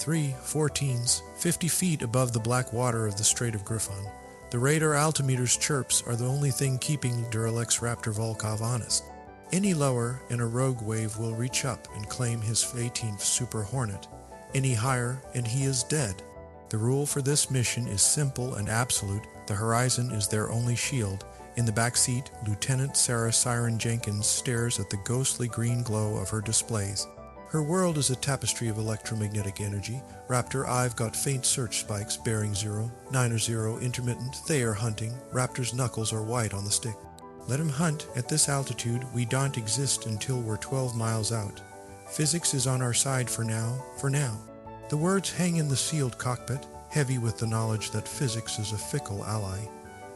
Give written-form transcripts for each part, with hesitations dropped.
3-14s, 50 feet above the black water of the Strait of Gryphon. The radar altimeter's chirps are the only thing keeping Duralex Raptor Volkov honest. Any lower and a rogue wave will reach up and claim his A-18F Super Hornet. Any higher and he is dead. The rule for this mission is simple and absolute. The horizon is their only shield. In the back seat, Lieutenant Sarah Siren Jenkins stares at the ghostly green glow of her displays. Her world is a tapestry of electromagnetic energy. Raptor, I've got faint search spikes bearing 0, 9 or 0, intermittent, they are hunting. Raptor's knuckles are white on the stick. Let him hunt. At this altitude, we don't exist until we're 12 miles out. Physics is on our side for now. The words hang in the sealed cockpit, heavy with the knowledge that physics is a fickle ally.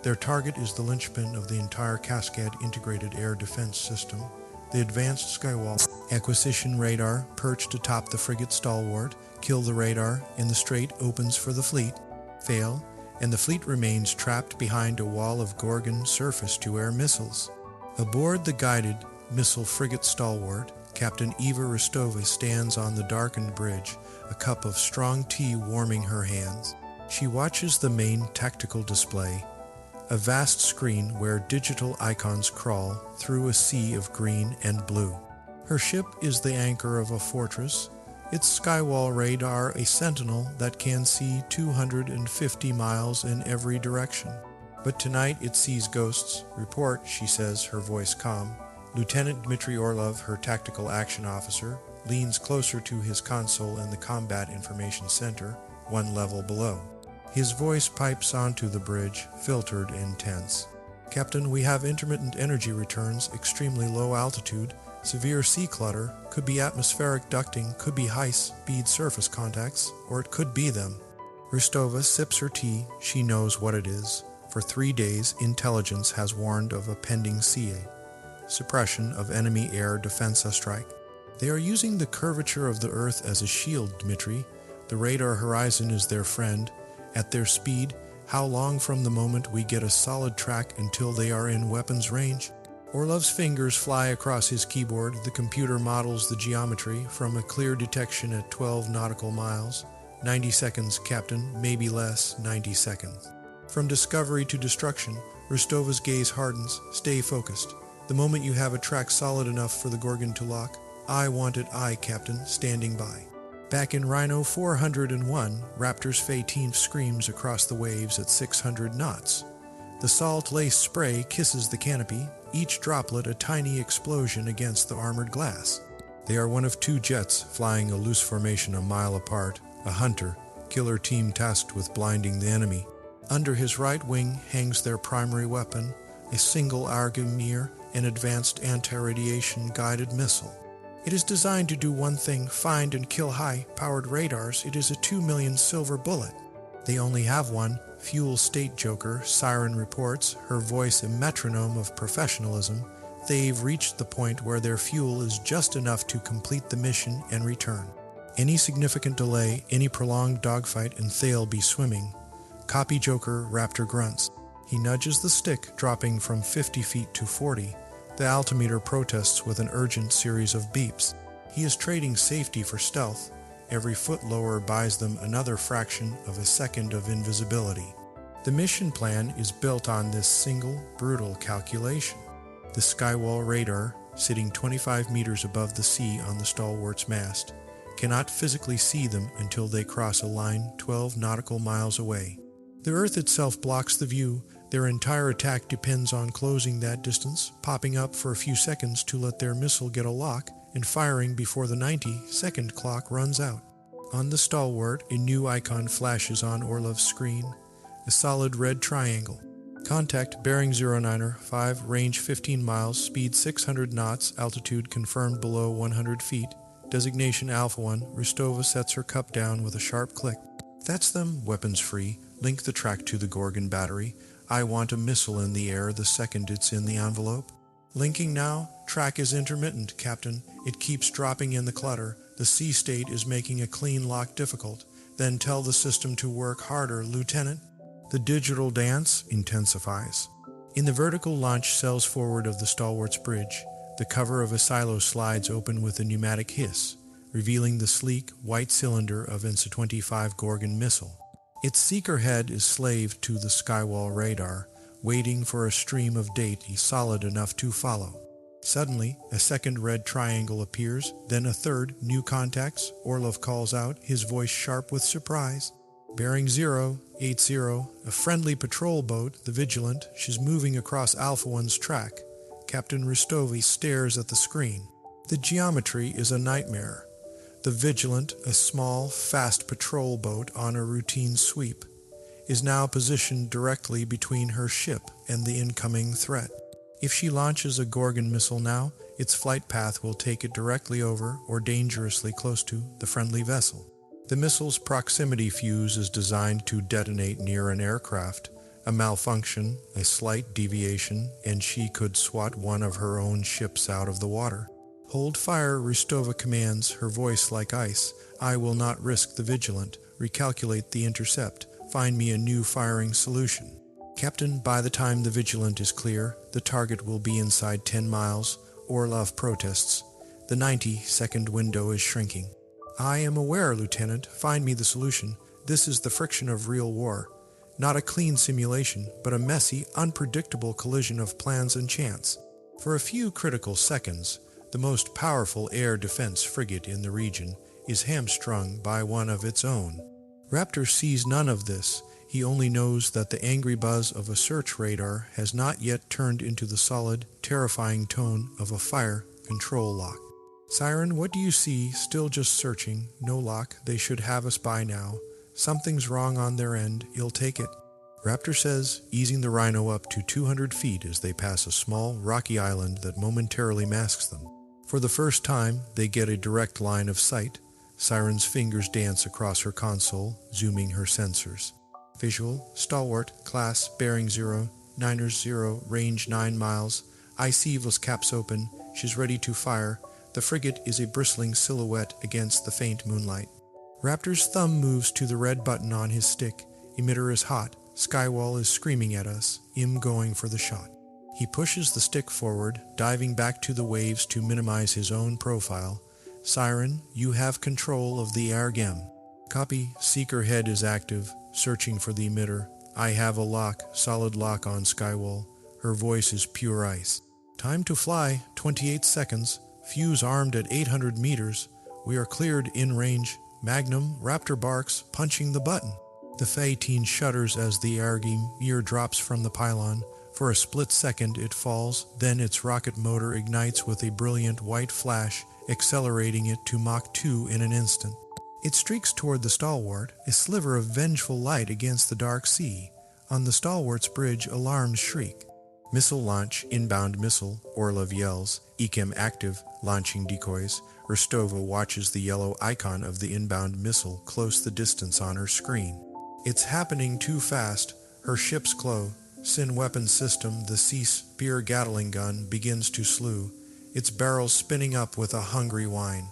Their target is the linchpin of the entire Kaskad integrated air defense system, the advanced Skywall acquisition radar perched atop the frigate stalwart. Kill the radar, and the strait opens for the fleet. Fail, and the fleet remains trapped behind a wall of Gorgon surface-to-air missiles. Aboard the guided missile frigate stalwart, Captain Eva Rostova stands on the darkened bridge, a cup of strong tea warming her hands. She watches the main tactical display, a vast screen where digital icons crawl through a sea of green and blue. Her ship is the anchor of a fortress, its Skywall radar a sentinel that can see 250 miles in every direction. But tonight it sees ghosts. Report, she says, her voice calm. Lieutenant Dmitry Orlov, her tactical action officer, leans closer to his console in the Combat Information Center, one level below. His voice pipes onto the bridge, filtered and tense. Captain, we have intermittent energy returns, extremely low altitude, severe sea clutter, could be atmospheric ducting, could be high-speed surface contacts, or it could be them. Rostova sips her tea. She knows what it is. For 3 days, intelligence has warned of a pending CA. Suppression of enemy air defense strike. They are using the curvature of the Earth as a shield, Dmitry. The radar horizon is their friend. At their speed, how long from the moment we get a solid track until they are in weapons range? Orlov's fingers fly across his keyboard. The computer models the geometry from a clear detection at 12 nautical miles. 90 seconds, Captain, maybe less, 90 seconds. From discovery to destruction, Rostova's gaze hardens. Stay focused. The moment you have a track solid enough for the Gorgon to lock, I want it, Captain, standing by. Back in Rhino 401, Raptor's F-18F screams across the waves at 600 knots. The salt-laced spray kisses the canopy, each droplet a tiny explosion against the armored glass. They are one of 2 jets flying a loose formation a mile apart, a hunter, killer team tasked with blinding the enemy. Under his right wing hangs their primary weapon, a single Argymir, an advanced anti-radiation guided missile. It is designed to do one thing, find and kill high-powered radars. It is a 2 million silver bullet. They only have one. Fuel state joker, Siren reports, her voice a metronome of professionalism. They've reached the point where their fuel is just enough to complete the mission and return. Any significant delay, any prolonged dogfight, and they'll be swimming. Copy joker, Raptor grunts. He nudges the stick, dropping from 50 feet to 40. The altimeter protests with an urgent series of beeps. He is trading safety for stealth. Every foot lower buys them another fraction of a second of invisibility. The mission plan is built on this single, brutal calculation. The Skywall radar, sitting 25 meters above the sea on the stalwart's mast, cannot physically see them until they cross a line 12 nautical miles away. The Earth itself blocks the view. Their entire attack depends on closing that distance, popping up for a few seconds to let their missile get a lock, and firing before the 90-second clock runs out. On the stalwart, a new icon flashes on Orlov's screen, a solid red triangle. Contact bearing 095, range 15 miles, speed 600 knots, altitude confirmed below 100 feet. Designation Alpha 1, Rostova sets her cup down with a sharp click. That's them, weapons free. Link the track to the Gorgon battery. I want a missile in the air the second it's in the envelope. Linking now. Track is intermittent, Captain. It keeps dropping in the clutter. The sea state is making a clean lock difficult. Then tell the system to work harder, Lieutenant. The digital dance intensifies. In the vertical launch cells forward of the stalwart's bridge, the cover of a silo slides open with a pneumatic hiss. revealing the sleek, white cylinder of INSA-25 Gorgon missile. Its seeker head is slave to the Skywall radar, waiting for a stream of data solid enough to follow. Suddenly, a second red triangle appears, then a third, new contacts. Orlov calls out, his voice sharp with surprise. Bearing 080, a friendly patrol boat, the Vigilant. She's moving across Alpha 1's track. Captain Ristovi stares at the screen. The geometry is a nightmare. The Vigilant, a small, fast patrol boat on a routine sweep, is now positioned directly between her ship and the incoming threat. If she launches a Gorgon missile now, its flight path will take it directly over or dangerously close to the friendly vessel. The missile's proximity fuse is designed to detonate near an aircraft. A malfunction, a slight deviation, and she could swat one of her own ships out of the water. Hold fire, Ristova commands, her voice like ice. I will not risk the Vigilant. Recalculate the intercept. Find me a new firing solution. Captain, by the time the Vigilant is clear, the target will be inside 10 miles. Orlov protests. The 90-second window is shrinking. I am aware, Lieutenant. Find me the solution. This is the friction of real war. Not a clean simulation, but a messy, unpredictable collision of plans and chance. For a few critical seconds, the most powerful air defense frigate in the region is hamstrung by one of its own. Raptor sees none of this. He only knows that the angry buzz of a search radar has not yet turned into the solid, terrifying tone of a fire control lock. Siren, what do you see? Still just searching. No lock. They should have us by now. Something's wrong on their end. You'll take it. Raptor says, easing the Rhino up to 200 feet as they pass a small, rocky island that momentarily masks them. For the first time, they get a direct line of sight. Siren's fingers dance across her console, zooming her sensors. Visual, stalwart, class, bearing 090, range 9 miles. IC caps open. She's ready to fire. The frigate is a bristling silhouette against the faint moonlight. Raptor's thumb moves to the red button on his stick. Emitter is hot. Skywall is screaming at us. Going for the shot. He pushes the stick forward, diving back to the waves to minimize his own profile. Siren, you have control of the air gem. Copy. Seeker head is active, searching for the emitter. I have a lock, solid lock on Skywall. Her voice is pure ice. Time to fly, 28 seconds. Fuse armed at 800 meters. We are cleared in range. Magnum, Raptor barks, punching the button. The F-18 shudders as the gear drops from the pylon. For a split second it falls, then its rocket motor ignites with a brilliant white flash, accelerating it to Mach 2 in an instant. It streaks toward the Stalwart, a sliver of vengeful light against the dark sea. On the Stalwart's bridge, alarms shriek. Missile launch, inbound missile, Orlov yells. ECAM active, launching decoys. Rostova watches the yellow icon of the inbound missile close the distance on her screen. It's happening too fast. Her ship's glow. Sin weapon system, the Spear Gatling gun, begins to slew, its barrels spinning up with a hungry whine.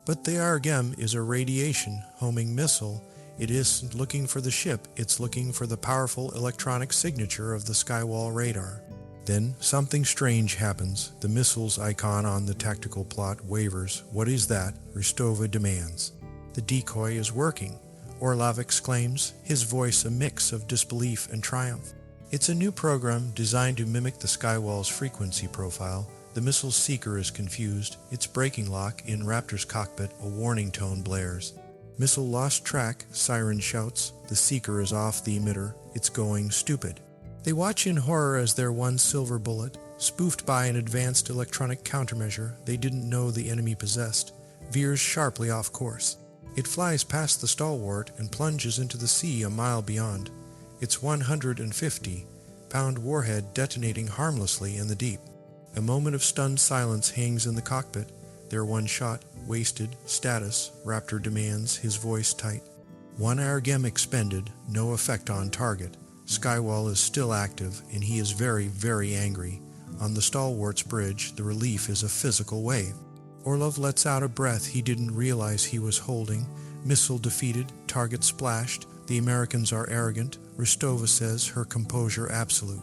But the Argem is a radiation homing missile. It isn't looking for the ship, it's looking for the powerful electronic signature of the Skywall radar. Then something strange happens. The missile's icon on the tactical plot wavers. What is that? Ristova demands. The decoy is working, Orlov exclaims, his voice a mix of disbelief and triumph. It's a new program designed to mimic the Skywall's frequency profile. The missile's seeker is confused. Its braking lock in Raptor's cockpit, a warning tone blares. Missile lost track, Siren shouts. The seeker is off the emitter. It's going stupid. They watch in horror as their one silver bullet, spoofed by an advanced electronic countermeasure they didn't know the enemy possessed, veers sharply off course. It flies past the Stalwart and plunges into the sea a mile beyond, its 150-pound warhead detonating harmlessly in the deep. A moment of stunned silence hangs in the cockpit. Their one shot, wasted, status, Raptor demands, his voice tight. One Argem expended, no effect on target. Skywall is still active, and he is very, very angry. On the Stalwart's bridge, the relief is a physical wave. Orlov lets out a breath he didn't realize he was holding. Missile defeated, target splashed. The Americans are arrogant, Ristova says, her composure absolute.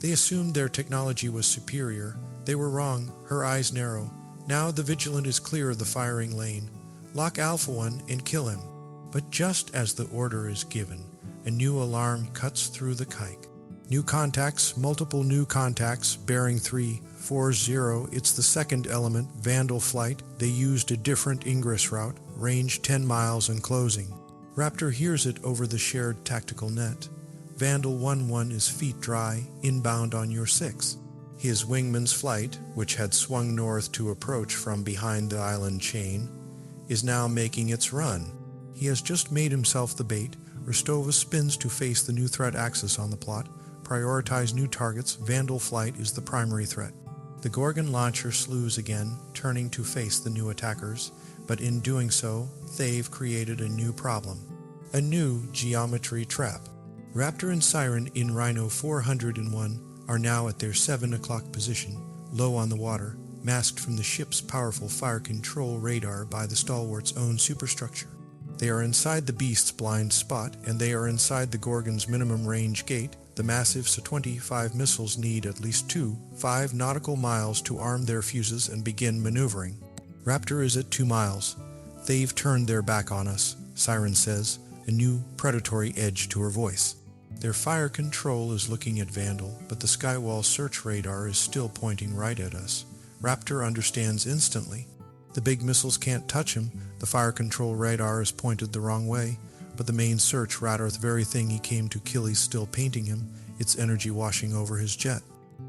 They assumed their technology was superior. They were wrong, her eyes narrow. Now the Vigilant is clear of the firing lane. Lock Alpha 1 and kill him. But just as the order is given, a new alarm cuts through the kike. New contacts, multiple new contacts, bearing 340. It's the second element, Vandal flight. They used a different ingress route, range 10 miles and closing. Raptor hears it over the shared tactical net. Vandal 1-1 is feet dry, inbound on your 6. His wingman's flight, which had swung north to approach from behind the island chain, is now making its run. He has just made himself the bait. Rostova spins to face the new threat axis on the plot. Prioritize new targets. Vandal flight is the primary threat. The Gorgon launcher slews again, turning to face the new attackers, but in doing so, they've created a new problem. A new geometry trap. Raptor and Siren in Rhino 401 are now at their 7 o'clock position, low on the water, masked from the ship's powerful fire control radar by the stalwart's own superstructure. They are inside the beast's blind spot, and they are inside the Gorgon's minimum range gate. The massive Su-25 missiles need at least 5 nautical miles to arm their fuses and begin maneuvering. Raptor is at 2 miles. They've turned their back on us, Siren says, a new predatory edge to her voice. Their fire control is looking at Vandal, but the Skywall search radar is still pointing right at us. Raptor understands instantly. The big missiles can't touch him. The fire control radar is pointed the wrong way, but the main search radar, the very thing he came to kill, is still painting him, its energy washing over his jet.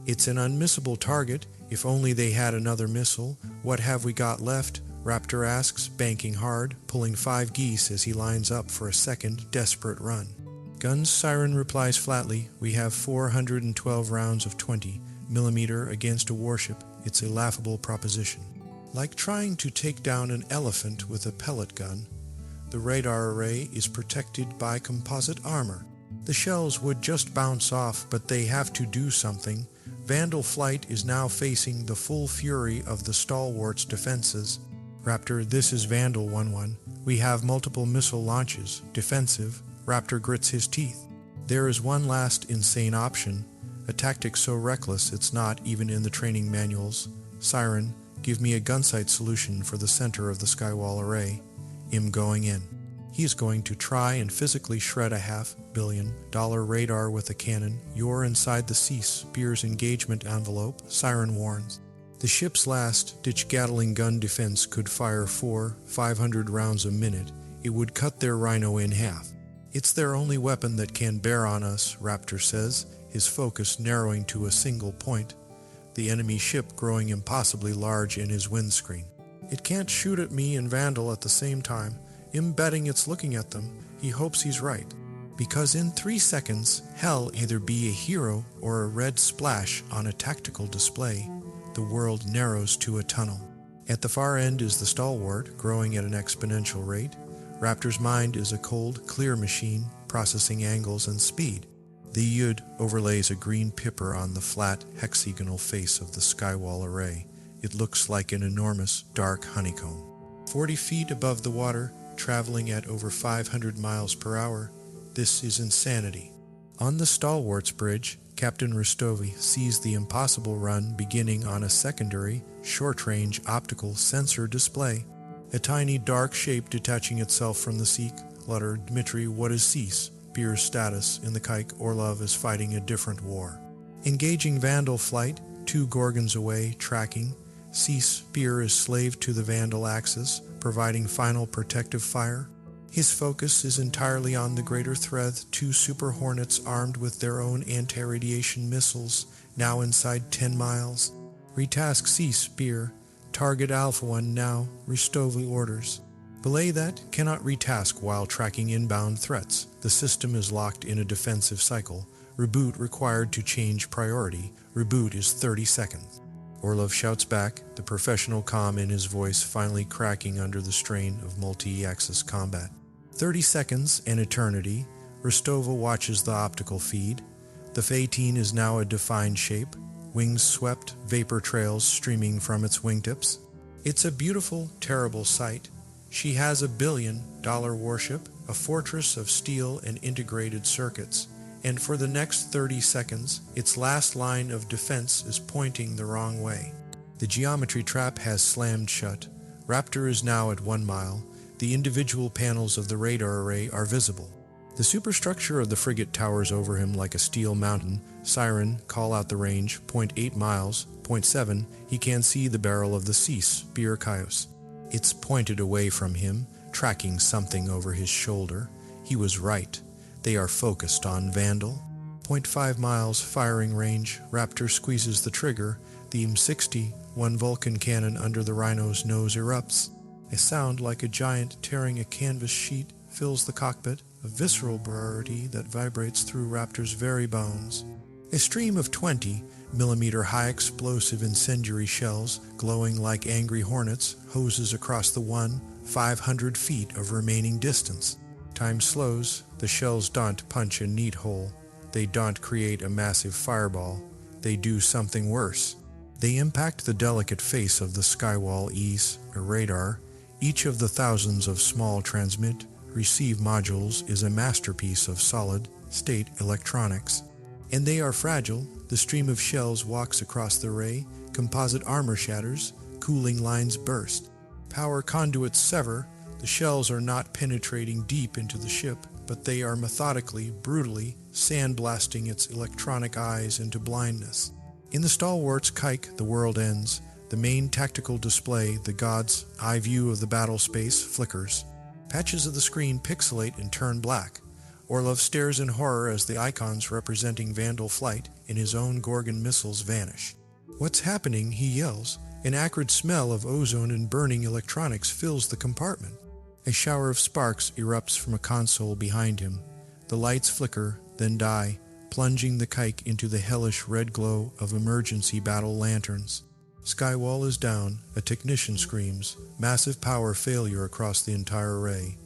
It's an unmissable target. If only they had another missile. What have we got left? Raptor asks, banking hard, pulling 5 geese as he lines up for a second desperate run. Guns, Siren replies flatly. We have 412 rounds of 20mm against a warship. It's a laughable proposition. Like trying to take down an elephant with a pellet gun. The radar array is protected by composite armor. The shells would just bounce off, but they have to do something. Vandal flight is now facing the full fury of the stalwart's defenses. Raptor, this is Vandal 1-1. We have multiple missile launches. Defensive. Raptor grits his teeth. There is one last insane option, a tactic so reckless it's not even in the training manuals. Siren, give me a gunsight solution for the center of the Skywall array. I'm going in. He is going to try and physically shred a $500 million radar with a cannon. You're inside the Sea Spear's engagement envelope, Siren warns. The ship's last-ditch Gatling gun defense could fire 500 rounds a minute. It would cut their Rhino in half. It's their only weapon that can bear on us, Raptor says, his focus narrowing to a single point, the enemy ship growing impossibly large in his windscreen. It can't shoot at me and Vandal at the same time. I'm betting it's looking at them. He hopes he's right. Because in 3 seconds, hell either be a hero or a red splash on a tactical display. The world narrows to a tunnel. At the far end is the stalwart, growing at an exponential rate. Raptor's mind is a cold, clear machine, processing angles and speed. The Yud overlays a green pipper on the flat, hexagonal face of the Skywall array. It looks like an enormous, dark honeycomb. 40 feet above the water, traveling at over 500 miles per hour. This is insanity. On the stalwart's bridge, Captain Rostovi sees the impossible run beginning on a secondary, short-range optical sensor display. A tiny dark shape detaching itself from the sea. Clutter, Dmitri, what is cease? Beer's status in the kike. Orlov is fighting a different war. Engaging Vandal flight, 2 Gorgons away, tracking. Cease, Beer is slave to the Vandal axis, providing final protective fire. His focus is entirely on the greater threat, 2 Super Hornets armed with their own anti-radiation missiles, now inside 10 miles. Retask Cease, Beer. Target Alpha 1 now, Rostovi orders. Belay that, cannot retask while tracking inbound threats. The system is locked in a defensive cycle. Reboot required to change priority. Reboot is 30 seconds. Orlov shouts back, the professional calm in his voice finally cracking under the strain of multi-axis combat. 30 seconds, an eternity. Rostova watches the optical feed. The F-18 is now a defined shape. Wings swept, vapor trails streaming from its wingtips. It's a beautiful, terrible sight. She has $1 billion warship, a fortress of steel and integrated circuits, and for the next 30 seconds, its last line of defense is pointing the wrong way. The geometry trap has slammed shut. Raptor is now at 1 mile. The individual panels of the radar array are visible. The superstructure of the frigate towers over him like a steel mountain. Siren, call out the range, 0.8 miles. 0.7, he can see the barrel of the Cease, Bir Kaios. It's pointed away from him, tracking something over his shoulder. He was right. They are focused on Vandal. 0.5 miles firing range. Raptor squeezes the trigger. The M60, one Vulcan cannon under the Rhino's nose, erupts. A sound like a giant tearing a canvas sheet fills the cockpit, a visceral brevity that vibrates through Raptor's very bones. A stream of 20-millimeter high-explosive incendiary shells, glowing like angry hornets, hoses across the 500 feet of remaining distance. Time slows. The shells don't punch a neat hole. They don't create a massive fireball. They do something worse. They impact the delicate face of the Skywall E's, a radar. Each of the thousands of small transmit-receive modules is a masterpiece of solid-state electronics. And they are fragile. The stream of shells walks across the array. Composite armor shatters. Cooling lines burst. Power conduits sever. The shells are not penetrating deep into the ship, but they are methodically, brutally, sandblasting its electronic eyes into blindness. In the stalwart's kike, the world ends. The main tactical display, the god's eye view of the battle space, flickers. Patches of the screen pixelate and turn black. Orlov stares in horror as the icons representing Vandal flight in his own Gorgon missiles vanish. "What's happening?" he yells. An acrid smell of ozone and burning electronics fills the compartment. A shower of sparks erupts from a console behind him. The lights flicker, then die, plunging the kike into the hellish red glow of emergency battle lanterns. Skywall is down. A technician screams. Massive power failure across the entire array.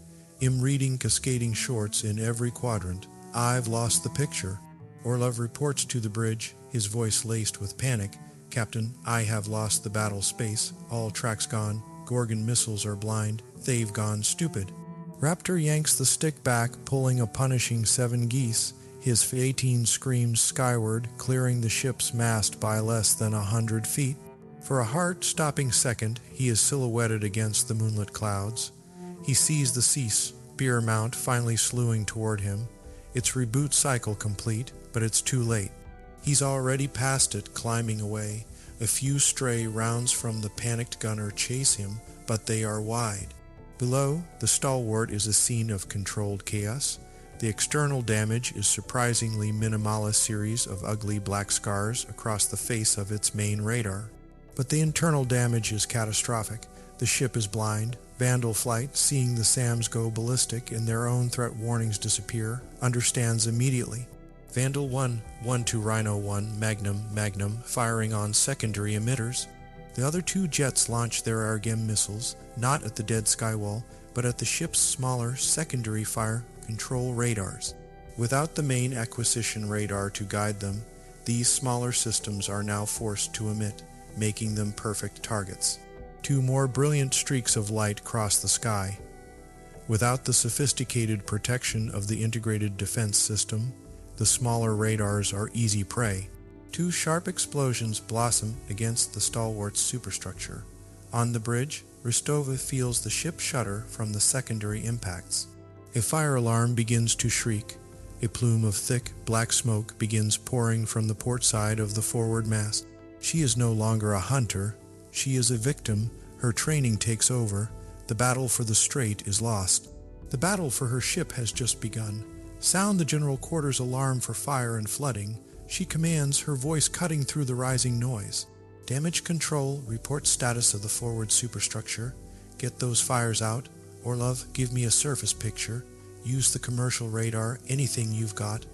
I'm reading cascading shorts in every quadrant. I've lost the picture. Orlov reports to the bridge, his voice laced with panic. "Captain, I have lost the battle space. All tracks gone. Gorgon missiles are blind. They've gone stupid." Raptor yanks the stick back, pulling a punishing 7 geese. His F-18 screams skyward, clearing the ship's mast by less than 100 feet. For a heart-stopping second, he is silhouetted against the moonlit clouds. He sees the Cease, beer mount finally slewing toward him. Its reboot cycle complete, but it's too late. He's already past it, climbing away. A few stray rounds from the panicked gunner chase him, but they are wide. Below, the stalwart is a scene of controlled chaos. The external damage is surprisingly minimal, a series of ugly black scars across the face of its main radar. But the internal damage is catastrophic. The ship is blind. Vandal flight, seeing the SAMs go ballistic and their own threat warnings disappear, understands immediately. Vandal 1 to Rhino 1, Magnum, firing on secondary emitters. The other 2 jets launch their ARGEM missiles, not at the dead Skywall, but at the ship's smaller secondary fire control radars. Without the main acquisition radar to guide them, these smaller systems are now forced to emit, making them perfect targets. 2 more brilliant streaks of light cross the sky. Without the sophisticated protection of the integrated defense system, the smaller radars are easy prey. 2 sharp explosions blossom against the stalwart's superstructure. On the bridge, Rostova feels the ship shudder from the secondary impacts. A fire alarm begins to shriek. A plume of thick, black smoke begins pouring from the port side of the forward mast. She is no longer a hunter. She is a victim. Her training takes over. The battle for the Strait is lost. The battle for her ship has just begun. Sound the general quarters alarm for fire and flooding. She commands, her voice cutting through the rising noise. Damage control, report status of the forward superstructure. Get those fires out. Orlov, give me a surface picture. Use the commercial radar, anything you've got.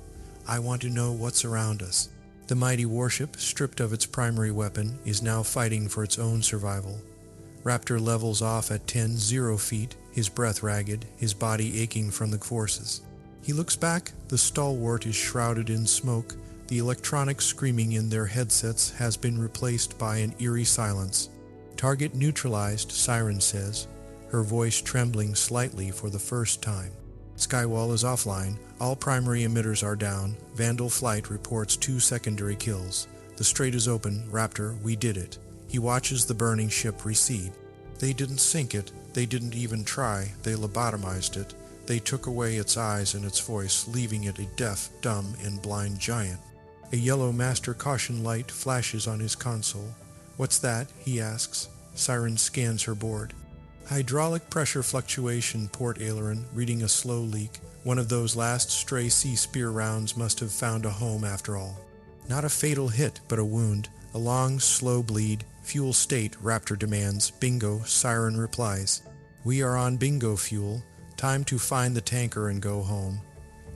I want to know what's around us. The mighty warship, stripped of its primary weapon, is now fighting for its own survival. Raptor levels off at 10-0 feet, his breath ragged, his body aching from the forces. He looks back. The stalwart is shrouded in smoke. The electronic screaming in their headsets has been replaced by an eerie silence. "Target neutralized," Siren says, her voice trembling slightly for the first time. Skywall is offline. All primary emitters are down. Vandal flight reports 2 secondary kills. The Strait is open. Raptor, we did it. He watches the burning ship recede. They didn't sink it, they didn't even try, they lobotomized it. They took away its eyes and its voice, leaving it a deaf, dumb, and blind giant. A yellow master caution light flashes on his console. "What's that?" he asks. Siren scans her board. "Hydraulic pressure fluctuation, port aileron, reading a slow leak. One of those last stray sea spear rounds must have found a home after all." Not a fatal hit, but a wound. A long, slow bleed. "Fuel state," Raptor demands. "Bingo," Siren replies. "We are on bingo fuel. Time to find the tanker and go home."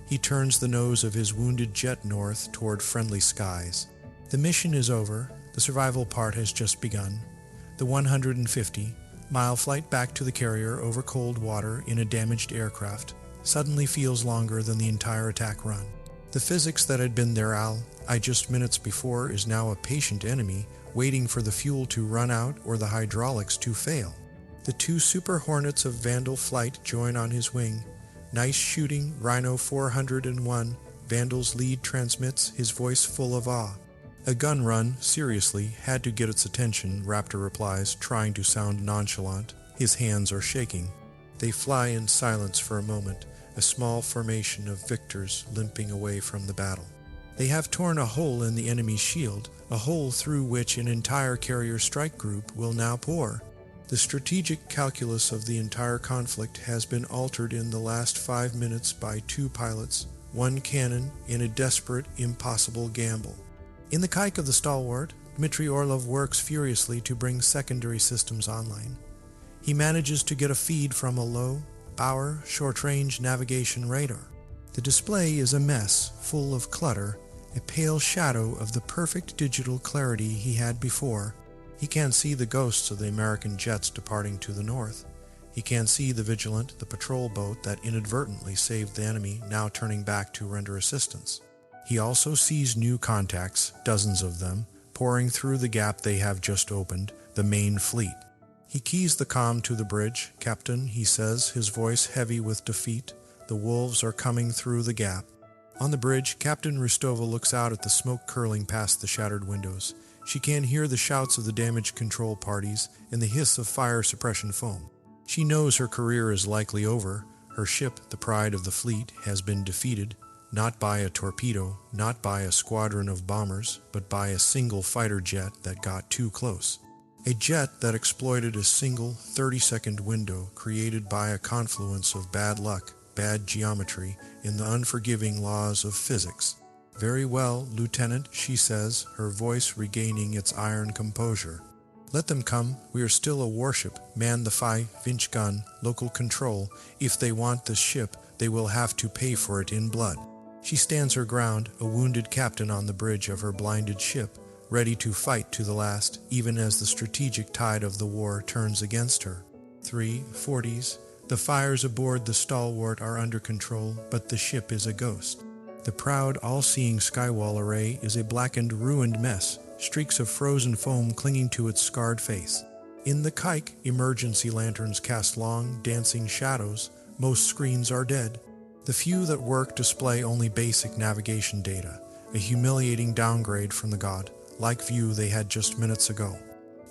He turns the nose of his wounded jet north toward friendly skies. The mission is over. The survival part has just begun. The 150-mile flight back to the carrier over cold water in a damaged aircraft suddenly feels longer than the entire attack run. The physics that had been their ally just minutes before is now a patient enemy, waiting for the fuel to run out or the hydraulics to fail. The two Super Hornets of Vandal flight join on his wing. "Nice shooting, Rhino 401, Vandal's lead transmits, his voice full of awe." "A gun run, seriously, had to get its attention," Raptor replies, trying to sound nonchalant. His hands are shaking. They fly in silence for a moment, a small formation of victors limping away from the battle. They have torn a hole in the enemy's shield, a hole through which an entire carrier strike group will now pour. The strategic calculus of the entire conflict has been altered in the last 5 minutes by 2 pilots, 1 cannon, in a desperate, impossible gamble. In the kike of the stalwart, Dmitry Orlov works furiously to bring secondary systems online. He manages to get a feed from a low, Bauer short-range navigation radar. The display is a mess, full of clutter, a pale shadow of the perfect digital clarity he had before. He can't see the ghosts of the American jets departing to the north. He can't see the Vigilant, the patrol boat that inadvertently saved the enemy, now turning back to render assistance. He also sees new contacts, dozens of them, pouring through the gap they have just opened, the main fleet. He keys the comm to the bridge. "Captain," he says, his voice heavy with defeat, "the wolves are coming through the gap." On the bridge, Captain Rostova looks out at the smoke curling past the shattered windows. She can hear the shouts of the damage control parties and the hiss of fire suppression foam. She knows her career is likely over. Her ship, the pride of the fleet, has been defeated, not by a torpedo, not by a squadron of bombers, but by a single fighter jet that got too close. A jet that exploited a single 30-second window created by a confluence of bad luck, bad geometry, in the unforgiving laws of physics. "Very well, Lieutenant," she says, her voice regaining its iron composure. "Let them come. We are still a warship. Man the 5-inch gun, local control. If they want this ship, they will have to pay for it in blood." She stands her ground, a wounded captain on the bridge of her blinded ship, ready to fight to the last, even as the strategic tide of the war turns against her. 3:40s. The fires aboard the stalwart are under control, but the ship is a ghost. The proud, all-seeing Skywall array is a blackened, ruined mess, streaks of frozen foam clinging to its scarred face. In the kike, emergency lanterns cast long, dancing shadows. Most screens are dead. The few that work display only basic navigation data, a humiliating downgrade from the god-like view they had just minutes ago.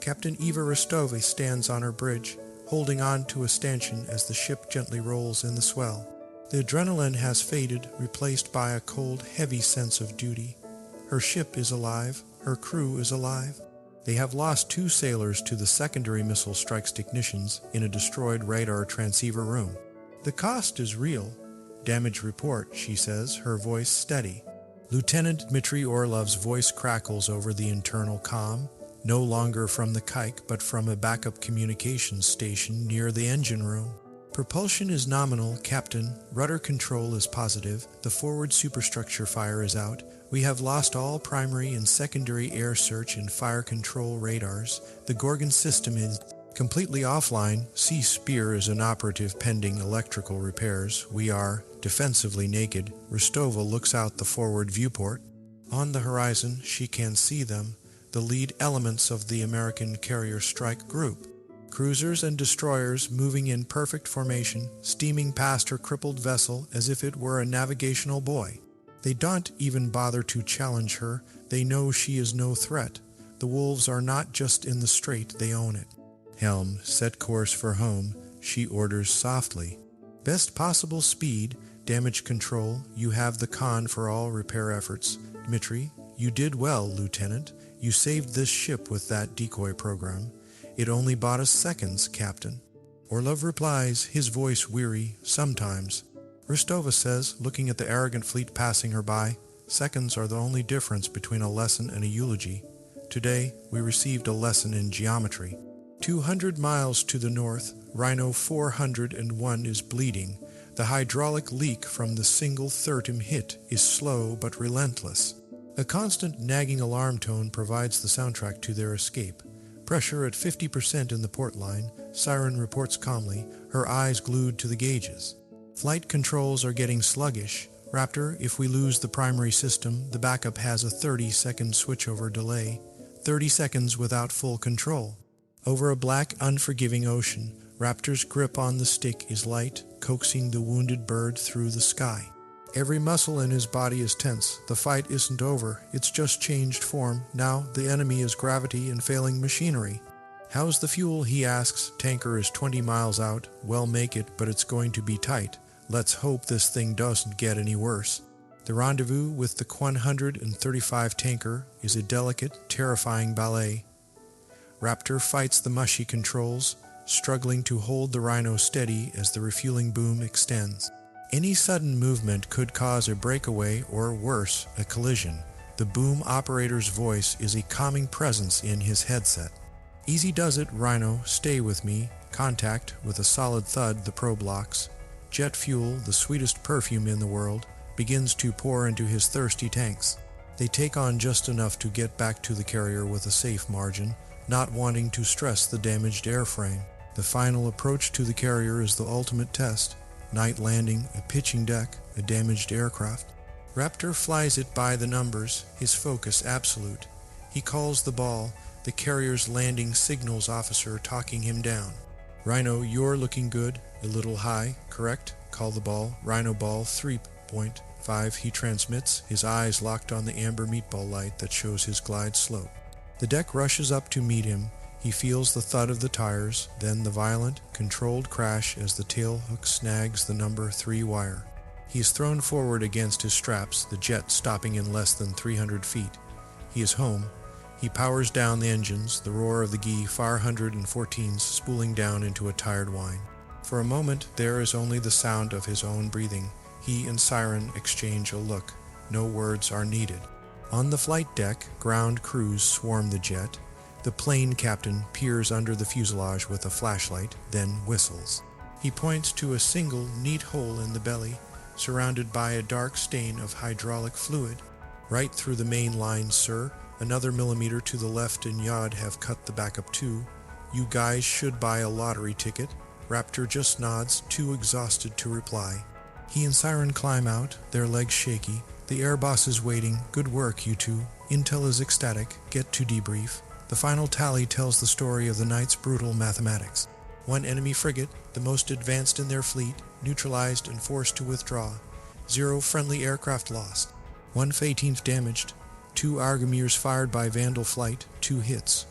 Captain Eva Rostova stands on her bridge, holding on to a stanchion as the ship gently rolls in the swell. The adrenaline has faded, replaced by a cold, heavy sense of duty. Her ship is alive. Her crew is alive. They have lost 2 sailors to the secondary missile strike's technicians in a destroyed radar transceiver room. "The cost is real. Damage report," she says, her voice steady. Lieutenant Dmitry Orlov's voice crackles over the internal comm, no longer from the kike but from a backup communications station near the engine room. "Propulsion is nominal, Captain. Rudder control is positive. The forward superstructure fire is out. We have lost all primary and secondary air search and fire control radars. The Gorgon system is completely offline. Sea Spear is inoperative pending electrical repairs. We are defensively naked." Rostova looks out the forward viewport. On the horizon, she can see them, the lead elements of the American carrier strike group. Cruisers and destroyers moving in perfect formation, steaming past her crippled vessel as if it were a navigational buoy. They don't even bother to challenge her. They know she is no threat. The wolves are not just in the strait, they own it. Helm, set course for home, she orders softly. Best possible speed, damage control, you have the con for all repair efforts. Dmitri, you did well, Lieutenant. You saved this ship with that decoy program. It only bought us seconds, Captain. Orlov replies, his voice weary, sometimes. Rostova says, looking at the arrogant fleet passing her by, seconds are the only difference between a lesson and a eulogy. Today, we received a lesson in geometry. 200 miles to the north, Rhino 401 is bleeding. The hydraulic leak from the single 30 hit is slow but relentless. A constant nagging alarm tone provides the soundtrack to their escape. Pressure at 50% in the port line, Siren reports calmly, her eyes glued to the gauges. Flight controls are getting sluggish. Raptor, if we lose the primary system, the backup has a 30-second switchover delay. 30 seconds without full control. Over a black, unforgiving ocean, Raptor's grip on the stick is light, coaxing the wounded bird through the sky. Every muscle in his body is tense. The fight isn't over, it's just changed form. Now the enemy is gravity and failing machinery. How's the fuel, he asks. Tanker is 20 miles out. Well, make it, but it's going to be tight. Let's hope this thing doesn't get any worse. The rendezvous with the 135 tanker is a delicate, terrifying ballet. Raptor fights the mushy controls, struggling to hold the Rhino steady as the refueling boom extends. Any sudden movement could cause a breakaway or, worse, a collision. The boom operator's voice is a calming presence in his headset. Easy does it, Rhino, stay with me. Contact, with a solid thud, the probe locks. Jet fuel, the sweetest perfume in the world, begins to pour into his thirsty tanks. They take on just enough to get back to the carrier with a safe margin, not wanting to stress the damaged airframe. The final approach to the carrier is the ultimate test. Night landing, a pitching deck, a damaged aircraft. Raptor flies it by the numbers, his focus absolute. He calls the ball, the carrier's landing signals officer talking him down. Rhino, you're looking good, a little high, correct? Call the ball, Rhino ball 3.5, he transmits, his eyes locked on the amber meatball light that shows his glide slope. The deck rushes up to meet him. He feels the thud of the tires, then the violent, controlled crash as the tailhook snags the number 3 wire. He is thrown forward against his straps, the jet stopping in less than 300 feet. He is home. He powers down the engines, the roar of the GE 414s spooling down into a tired whine. For a moment, there is only the sound of his own breathing. He and Siren exchange a look. No words are needed. On the flight deck, ground crews swarm the jet. The plane captain peers under the fuselage with a flashlight, then whistles. He points to a single, neat hole in the belly, surrounded by a dark stain of hydraulic fluid. Right through the main line, sir. Another millimeter to the left and Yod have cut the backup too. You guys should buy a lottery ticket. Raptor just nods, too exhausted to reply. He and Siren climb out, their legs shaky. The air boss is waiting. Good work, you two. Intel is ecstatic. Get to debrief. The final tally tells the story of the night's brutal mathematics. 1 enemy frigate, the most advanced in their fleet, neutralized and forced to withdraw. 0 friendly aircraft lost. 1 F-18F damaged. 2 Argamiers fired by Vandal flight, 2 hits.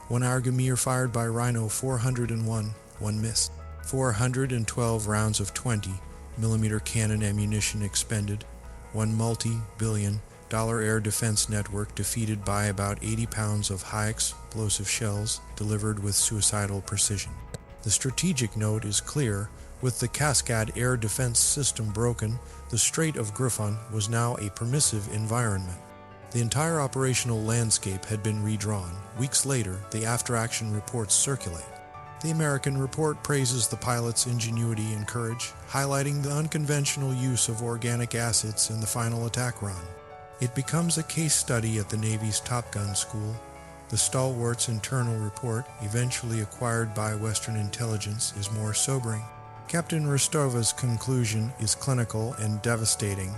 1 Argamier fired by Rhino 401, 1 miss. 412 rounds of 20mm cannon ammunition expended. 1 multi-billion-dollar air defense network defeated by about 80 pounds of high-explosive shells delivered with suicidal precision. The strategic note is clear. With the Kaskad air defense system broken, the Strait of Gryphon was now a permissive environment. The entire operational landscape had been redrawn. Weeks later, the after-action reports circulate. The American report praises the pilot's ingenuity and courage, highlighting the unconventional use of organic acids in the final attack run. It becomes a case study at the Navy's Top Gun school. The stalwart's internal report, eventually acquired by Western intelligence, is more sobering. Captain Rostova's conclusion is clinical and devastating.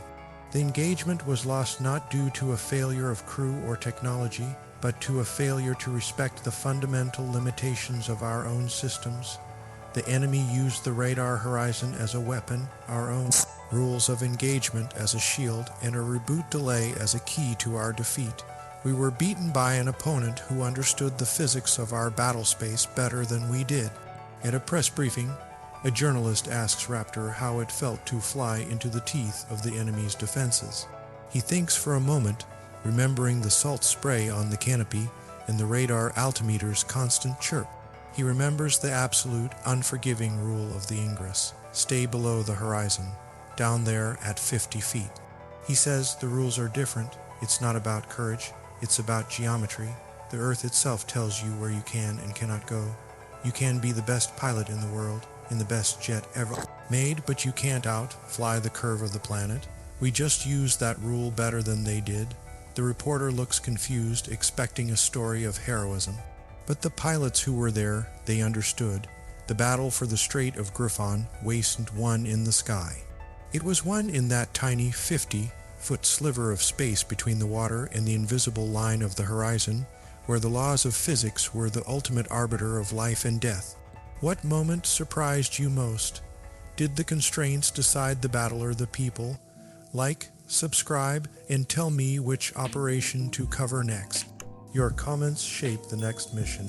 The engagement was lost not due to a failure of crew or technology, but to a failure to respect the fundamental limitations of our own systems. The enemy used the radar horizon as a weapon, our own rules of engagement as a shield, and a reboot delay as a key to our defeat. We were beaten by an opponent who understood the physics of our battle space better than we did. At a press briefing, a journalist asks Raptor how it felt to fly into the teeth of the enemy's defenses. He thinks for a moment, remembering the salt spray on the canopy and the radar altimeter's constant chirp. He remembers the absolute, unforgiving rule of the ingress. Stay below the horizon, down there at 50 feet. He says the rules are different. It's not about courage, it's about geometry. The Earth itself tells you where you can and cannot go. You can be the best pilot in the world, in the best jet ever made, but you can't outfly the curve of the planet. We just used that rule better than they did. The reporter looks confused, expecting a story of heroism. But the pilots who were there, they understood. The battle for the Strait of Gryphon wasn't won in the sky. It was won in that tiny 50-foot sliver of space between the water and the invisible line of the horizon, where the laws of physics were the ultimate arbiter of life and death. What moment surprised you most? Did the constraints decide the battle or the people? Like, subscribe, and tell me which operation to cover next. Your comments shape the next mission.